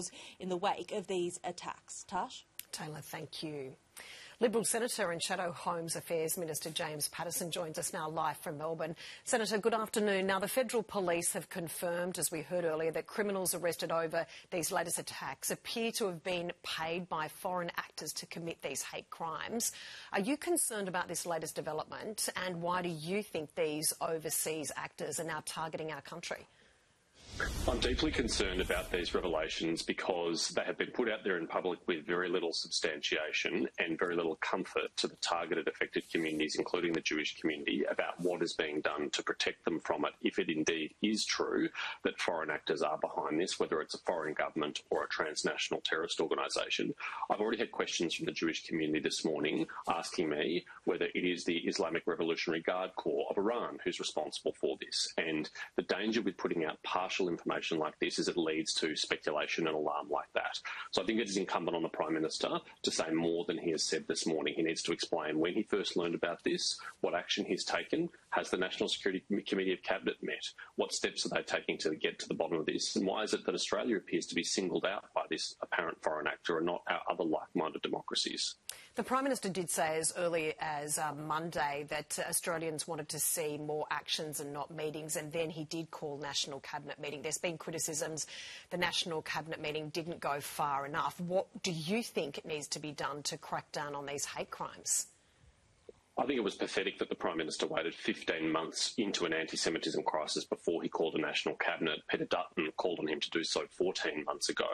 officials in the wake of these attacks. Tash? Taylor, thank you. Liberal Senator and Shadow Homes Affairs Minister James Paterson joins us now live from Melbourne. Senator, good afternoon. Now, the federal police have confirmed, as we heard earlier, that criminals arrested over these latest attacks appear to have been paid by foreign actors to commit these hate crimes. Are you concerned about this latest development, and why do you think these overseas actors are now targeting our country? I'm deeply concerned about these revelations because they have been put out there in public with very little substantiation and very little comfort to the targeted affected communities, including the Jewish community, about what is being done to protect them from it, if it indeed is true that foreign actors are behind this, whether it's a foreign government or a transnational terrorist organisation. I've already had questions from the Jewish community this morning asking me whether it is the Islamic Revolutionary Guard Corps of Iran who's responsible for this. And the danger with putting out partial information like this is it leads to speculation and alarm like that. So I think it is incumbent on the Prime Minister to say more than he has said this morning. He needs to explain when he first learned about this, what action he's taken, has the National Security Committee of Cabinet met, what steps are they taking to get to the bottom of this, and why is it that Australia appears to be singled out by this apparent foreign actor and not our other like-minded democracies. The Prime Minister did say as early as Monday that Australians wanted to see more actions and not meetings, and then he did call National Cabinet meeting. There's been criticisms the National Cabinet meeting didn't go far enough. What do you think needs to be done to crack down on these hate crimes? I think it was pathetic that the Prime Minister waited 15 months into an anti-Semitism crisis before he called a national cabinet. Peter Dutton called on him to do so 14 months ago.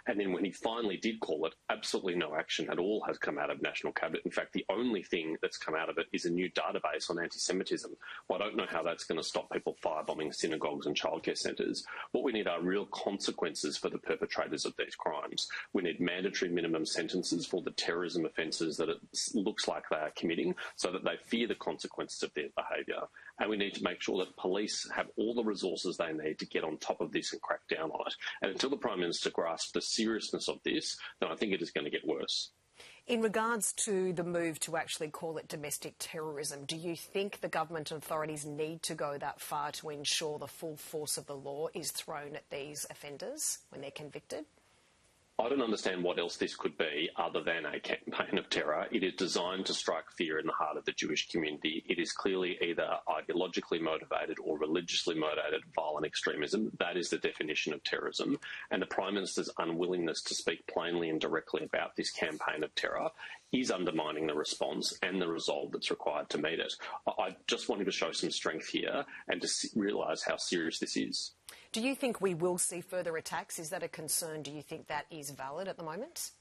And then when he finally did call it, absolutely no action at all has come out of national cabinet. In fact, the only thing that's come out of it is a new database on anti-Semitism. Well, I don't know how that's going to stop people firebombing synagogues and childcare centres. What we need are real consequences for the perpetrators of these crimes. We need mandatory minimum sentences for the terrorism offences that it looks like they are committing, so that they fear the consequences of their behaviour. And we need to make sure that police have all the resources they need to get on top of this and crack down on it. And until the Prime Minister grasps the seriousness of this, then I think it is going to get worse. In regards to the move to actually call it domestic terrorism, do you think the government and authorities need to go that far to ensure the full force of the law is thrown at these offenders when they're convicted? I don't understand what else this could be other than a campaign of terror. It is designed to strike fear in the heart of the Jewish community. It is clearly either ideologically motivated or religiously motivated violent extremism. That is the definition of terrorism. And the Prime Minister's unwillingness to speak plainly and directly about this campaign of terror is undermining the response and the resolve that's required to meet it. I just want him to show some strength here and to realise how serious this is. Do you think we will see further attacks? Is that a concern? Do you think that is valid at the moment?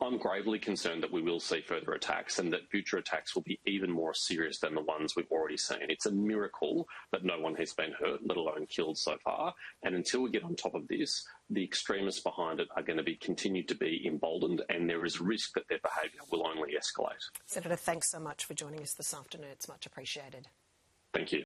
I'm gravely concerned that we will see further attacks and that future attacks will be even more serious than the ones we've already seen. It's a miracle that no one has been hurt, let alone killed so far. And until we get on top of this, the extremists behind it are going to be continued to be emboldened, and there is risk that their behaviour will only escalate. Senator, thanks so much for joining us this afternoon. It's much appreciated. Thank you.